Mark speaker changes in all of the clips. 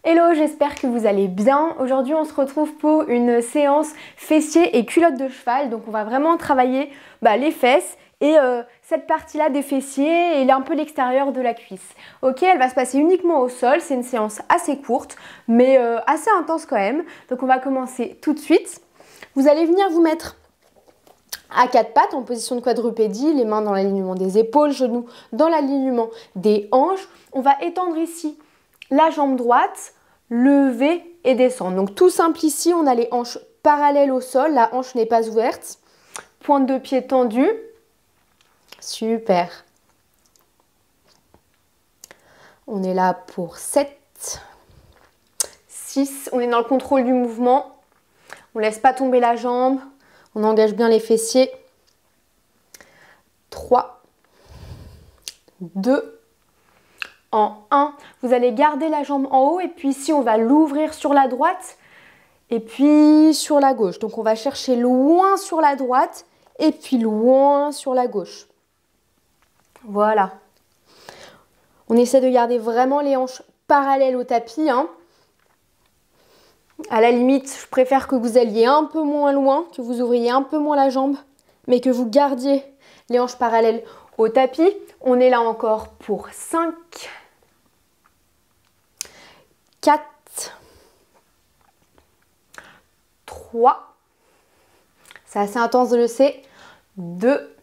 Speaker 1: Hello, j'espère que vous allez bien. Aujourd'hui, on se retrouve pour une séance fessiers et culottes de cheval. Donc, on va vraiment travailler les fesses et cette partie-là des fessiers et un peu l'extérieur de la cuisse. Ok, elle va se passer uniquement au sol. C'est une séance assez courte, mais assez intense quand même. Donc, on va commencer tout de suite. Vous allez venir vous mettre à quatre pattes en position de quadrupédie, les mains dans l'alignement des épaules, genoux dans l'alignement des hanches. On va étendre ici la jambe droite, lever et descendre. Donc tout simple ici, on a les hanches parallèles au sol, la hanche n'est pas ouverte. Pointe de pied tendue. Super. On est là pour 7, 6. On est dans le contrôle du mouvement. On ne laisse pas tomber la jambe. On engage bien les fessiers. 3, 2, en 1, vous allez garder la jambe en haut et puis ici on va l'ouvrir sur la droite et puis sur la gauche. Donc on va chercher loin sur la droite et puis loin sur la gauche. Voilà. On essaie de garder vraiment les hanches parallèles au tapis. À la limite, je préfère que vous alliez un peu moins loin, que vous ouvriez un peu moins la jambe, mais que vous gardiez les hanches parallèles au tapis. On est là encore pour 5, 4, 3, c'est assez intense de le sais, 2,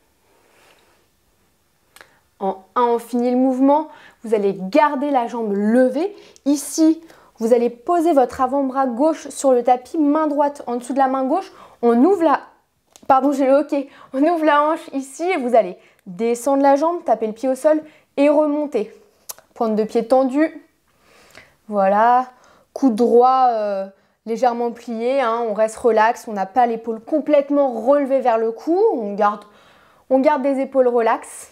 Speaker 1: en 1, on finit le mouvement. Vous allez garder la jambe levée. Ici, vous allez poser votre avant-bras gauche sur le tapis, main droite en dessous de la main gauche. On ouvre la... Pardon, j'ai le hoquet. On ouvre la hanche ici et vous allez descendre la jambe, taper le pied au sol et remonter. Pointe de pied tendue. Voilà. Coude droit légèrement plié. On reste relax. On n'a pas l'épaule complètement relevée vers le cou. On garde des épaules relax.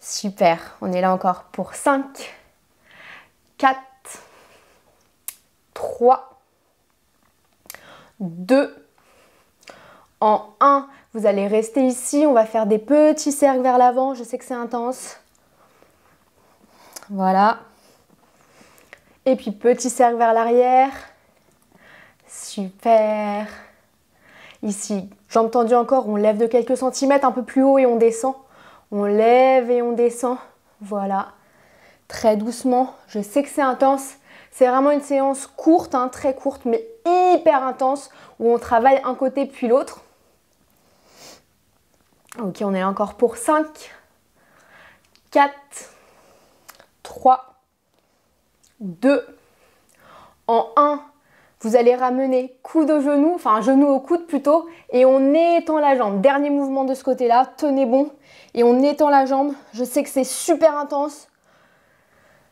Speaker 1: Super. On est là encore pour 5, 4, 3, 2, en 1, vous allez rester ici. On va faire des petits cercles vers l'avant. Je sais que c'est intense. Voilà. Et puis petit cercle vers l'arrière. Super. Ici, jambes tendues encore. On lève de quelques centimètres un peu plus haut et on descend. On lève et on descend. Voilà. Très doucement. Je sais que c'est intense. C'est vraiment une séance courte, très courte, mais hyper intense, où on travaille un côté puis l'autre. Ok, on est là encore pour 5, 4, 3, 2, en 1. Vous allez ramener coude au genou, enfin genou au coude plutôt, et on étend la jambe. Dernier mouvement de ce côté-là, tenez bon, et on étend la jambe. Je sais que c'est super intense,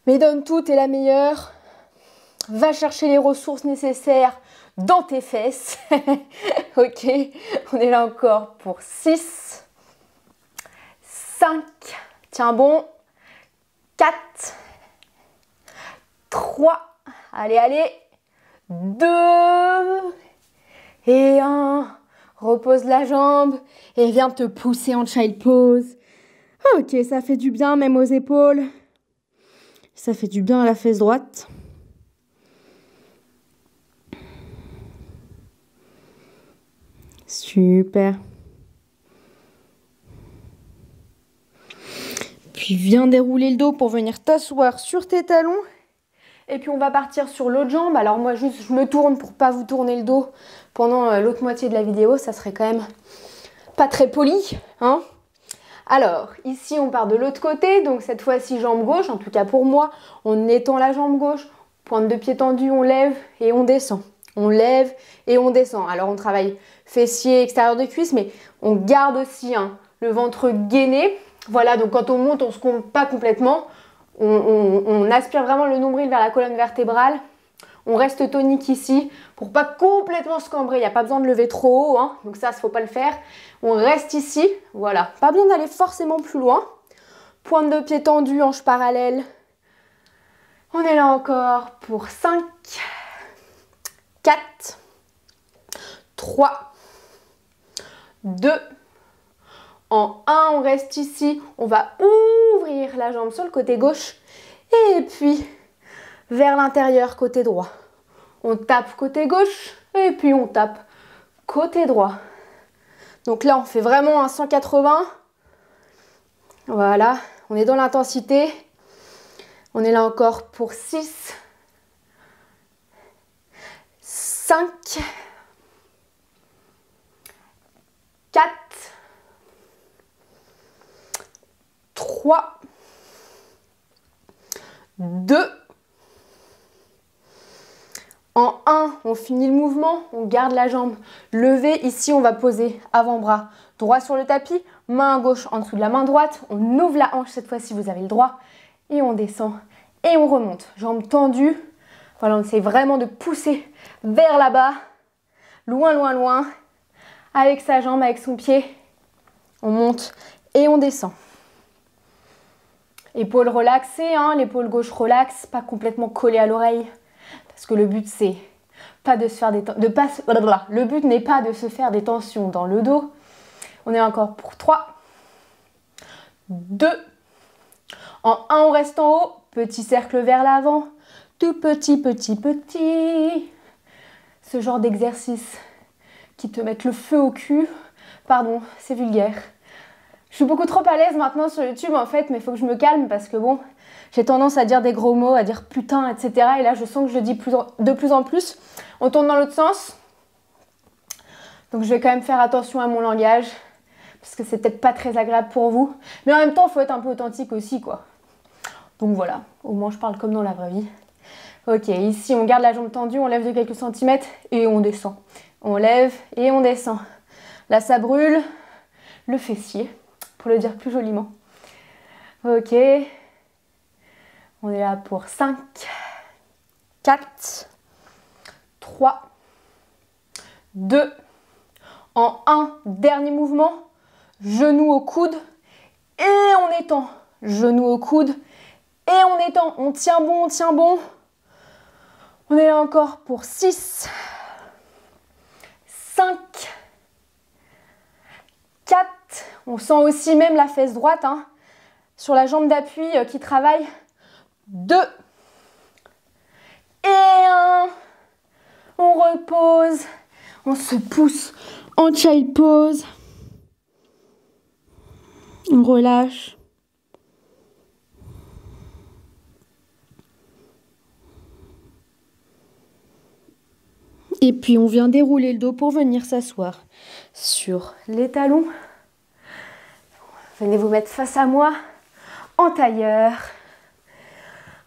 Speaker 1: mais donne tout, t'es la meilleure. Va chercher les ressources nécessaires dans tes fesses. Ok, on est là encore pour 6, 5, tiens bon, 4, 3, allez, 2 et 1. Repose la jambe et viens te pousser en child pose. Ok, ça fait du bien même aux épaules. Ça fait du bien à la fesse droite. Super. Puis viens dérouler le dos pour venir t'asseoir sur tes talons. Et puis on va partir sur l'autre jambe. Alors moi juste je me tourne pour pas vous tourner le dos pendant l'autre moitié de la vidéo. Ça serait quand même pas très poli. Alors ici on part de l'autre côté. Donc cette fois-ci jambe gauche. En tout cas pour moi. On étend la jambe gauche. Pointe de pied tendue. On lève et on descend. On lève et on descend. Alors on travaille fessier, extérieur de cuisse. Mais on garde aussi le ventre gainé. Voilà, donc quand on monte, on ne se compte pas complètement. On aspire vraiment le nombril vers la colonne vertébrale. On reste tonique ici pour pas complètement se cambrer. Il n'y a pas besoin de lever trop haut, donc ça, il ne faut pas le faire. On reste ici, voilà. Pas besoin d'aller forcément plus loin. Pointe de pied tendue, hanche parallèle. On est là encore pour 5, 4, 3, 2, en 1, on reste ici. On va ouvrir la jambe sur le côté gauche. Et puis, vers l'intérieur côté droit. On tape côté gauche et puis on tape côté droit. Donc là, on fait vraiment un 180. Voilà, on est dans l'intensité. On est là encore pour 6, 5, 4, 3, 2. En 1, on finit le mouvement, on garde la jambe levée. Ici, on va poser avant-bras droit sur le tapis, main gauche en dessous de la main droite. On ouvre la hanche cette fois-ci, vous avez le droit. Et on descend et on remonte. Jambes tendues. Voilà, on essaie vraiment de pousser vers là-bas. Loin, loin, loin. Avec sa jambe, avec son pied. On monte et on descend. Épaules relaxées, hein, l'épaule gauche relaxe, pas complètement collée à l'oreille. Parce que le but, c'est pas de se faire des le but n'est pas de se faire des tensions dans le dos. On est encore pour 3, 2. En 1, on reste en haut. Petit cercle vers l'avant. Tout petit, petit, petit. Ce genre d'exercice qui te mettent le feu au cul. Pardon, c'est vulgaire. Je suis beaucoup trop à l'aise maintenant sur YouTube en fait, mais il faut que je me calme parce que bon, j'ai tendance à dire des gros mots, à dire putain, etc. Et là, je sens que je le dis de plus en plus. On tourne dans l'autre sens. Donc, je vais quand même faire attention à mon langage parce que c'est peut-être pas très agréable pour vous. Mais en même temps, il faut être un peu authentique aussi, quoi. Donc voilà, au moins je parle comme dans la vraie vie. Ok, ici, on garde la jambe tendue, on lève de quelques centimètres et on descend. On lève et on descend. Là, ça brûle le fessier, pour le dire plus joliment. Ok. On est là pour 5, 4, 3, 2. En 1, dernier mouvement. Genou au coude et on étend. Genou au coude et on étend. On tient bon, on tient bon. On est là encore pour 6, 5, 4. On sent aussi même la fesse droite hein, sur la jambe d'appui qui travaille. 2 et 1. On repose. On se pousse en child pose. On relâche. Et puis on vient dérouler le dos pour venir s'asseoir sur les talons. Venez vous mettre face à moi en tailleur.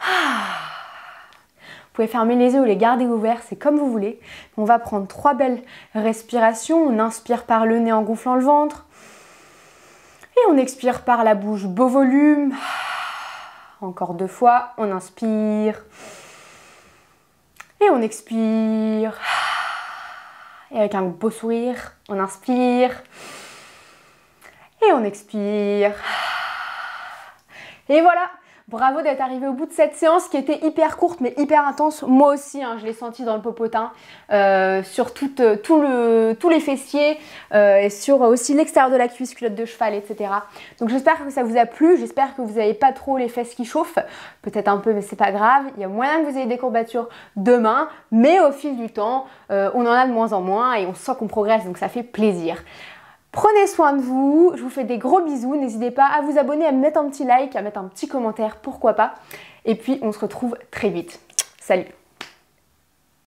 Speaker 1: Vous pouvez fermer les yeux ou les garder ouverts, c'est comme vous voulez. On va prendre 3 belles respirations. On inspire par le nez en gonflant le ventre. Et on expire par la bouche, beau volume. Encore 2 fois, on inspire. Et on expire. Et avec un beau sourire, on inspire. Et on expire. Et voilà. Bravo d'être arrivé au bout de cette séance qui était hyper courte mais hyper intense. Moi aussi, hein, je l'ai senti dans le popotin, sur tous les fessiers et sur aussi l'extérieur de la cuisse, culotte de cheval, etc. Donc j'espère que ça vous a plu, j'espère que vous n'avez pas trop les fesses qui chauffent. Peut-être un peu mais c'est pas grave, il y a moyen que vous ayez des courbatures demain, mais au fil du temps, on en a de moins en moins et on sent qu'on progresse donc ça fait plaisir. Prenez soin de vous, je vous fais des gros bisous, n'hésitez pas à vous abonner, à me mettre un petit like, à mettre un petit commentaire, pourquoi pas. Et puis on se retrouve très vite. Salut!